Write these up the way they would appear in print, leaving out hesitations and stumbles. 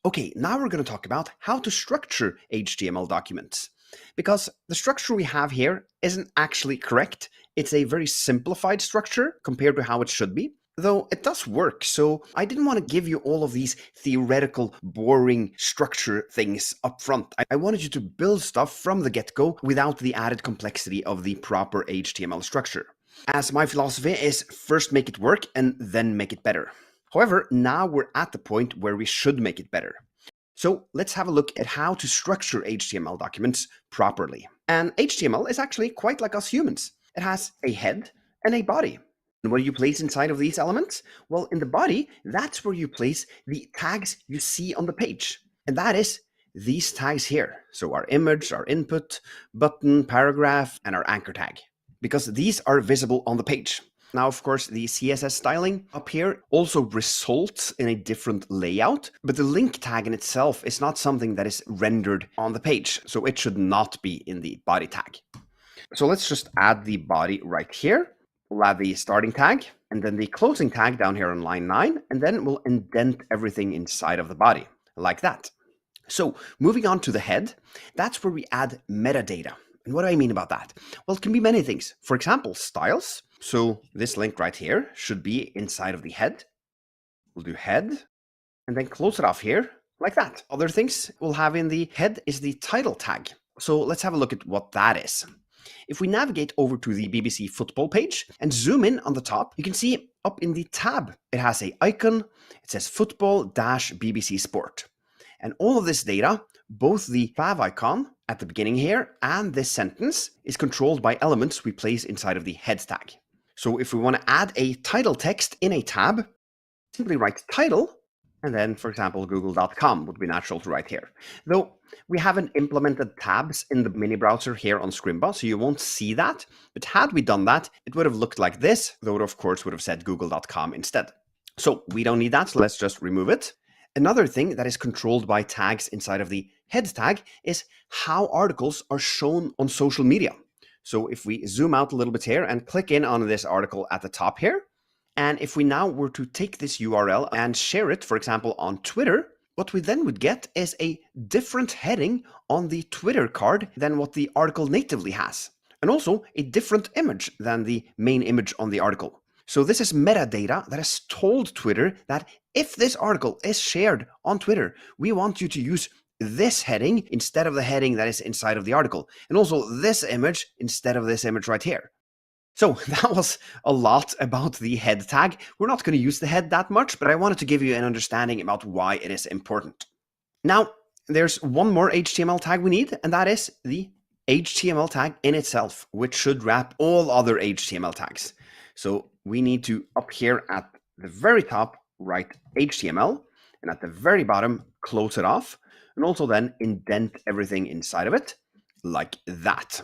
Okay, now we're going to talk about how to structure HTML documents. Because the structure we have here isn't actually correct. It's a very simplified structure compared to how it should be, though it does work. So I didn't want to give you all of these theoretical, boring structure things up front. I wanted you to build stuff from the get-go without the added complexity of the proper HTML structure. As my philosophy is first make it work and then make it better. However, now we're at the point where we should make it better. So let's have a look at how to structure HTML documents properly. And HTML is actually quite like us humans. It has a head and a body. And what do you place inside of these elements? Well, in the body, that's where you place the tags you see on the page. And that is these tags here. So our image, our input, button, paragraph, and our anchor tag. Because these are visible on the page. Now, of course, the CSS styling up here also results in a different layout, but the link tag in itself is not something that is rendered on the page, so it should not be in the body tag. So let's just add the body right here. We'll add the starting tag, and then the closing tag down here on line 9, and then we'll indent everything inside of the body, like that. So moving on to the head, that's where we add metadata. And what do I mean about that? Well, it can be many things. For example, styles. So this link right here should be inside of the head. We'll do head and then close it off here like that. Other things we'll have in the head is the title tag. So let's have a look at what that is. If we navigate over to the BBC football page and zoom in on the top, you can see up in the tab, it has an icon. It says football-BBC Sport. And all of this data, both the fav icon at the beginning here and this sentence, is controlled by elements we place inside of the head tag. So if we want to add a title text in a tab, simply write title, and then, for example, google.com would be natural to write here. Though we haven't implemented tabs in the mini browser here on Scrimba, so you won't see that. But had we done that, it would have looked like this, though it of course would have said google.com instead. So we don't need that, so let's just remove it. Another thing that is controlled by tags inside of the head tag is how articles are shown on social media. So if we zoom out a little bit here and click in on this article at the top here, and if we now were to take this URL and share it, for example, on Twitter, what we then would get is a different heading on the Twitter card than what the article natively has, and also a different image than the main image on the article. So this is metadata that has told Twitter that if this article is shared on Twitter, we want you to use this heading instead of the heading that is inside of the article, and also this image instead of this image right here. So that was a lot about the head tag. We're not going to use the head that much, but I wanted to give you an understanding about why it is important. Now, there's one more HTML tag we need, and that is the HTML tag in itself, which should wrap all other HTML tags. So we need to, up here at the very top, write HTML, and at the very bottom, close it off, and also then indent everything inside of it, like that.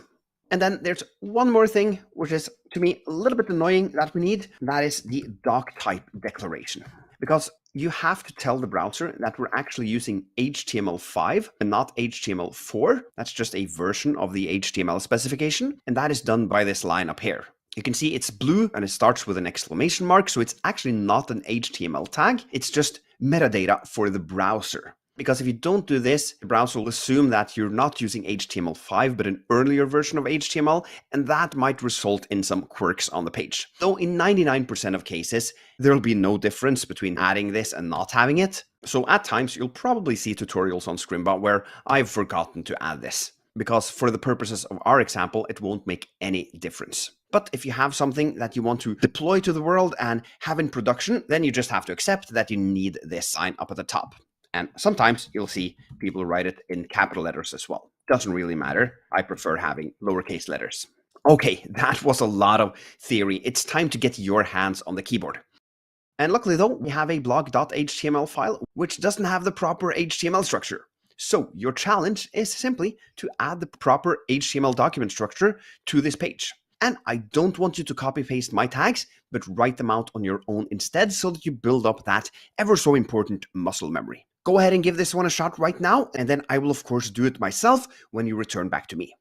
And then there's one more thing, which is, to me, a little bit annoying that we need, and that is the doc type declaration. Because you have to tell the browser that we're actually using HTML5 and not HTML4. That's just a version of the HTML specification, and that is done by this line up here. You can see it's blue and it starts with an exclamation mark, so it's actually not an HTML tag, it's just metadata for the browser. Because if you don't do this, the browser will assume that you're not using HTML5, but an earlier version of HTML, and that might result in some quirks on the page. Though in 99% of cases, there'll be no difference between adding this and not having it. So at times, you'll probably see tutorials on Scrimba where I've forgotten to add this, because for the purposes of our example, it won't make any difference. But if you have something that you want to deploy to the world and have in production, then you just have to accept that you need this sign up at the top. And sometimes you'll see people write it in capital letters as well. Doesn't really matter. I prefer having lowercase letters. Okay, that was a lot of theory. It's time to get your hands on the keyboard. And luckily though, we have a blog.html file which doesn't have the proper HTML structure. So your challenge is simply to add the proper HTML document structure to this page. And I don't want you to copy paste my tags, but write them out on your own instead so that you build up that ever so important muscle memory. Go ahead and give this one a shot right now, and then I will of course do it myself when you return back to me.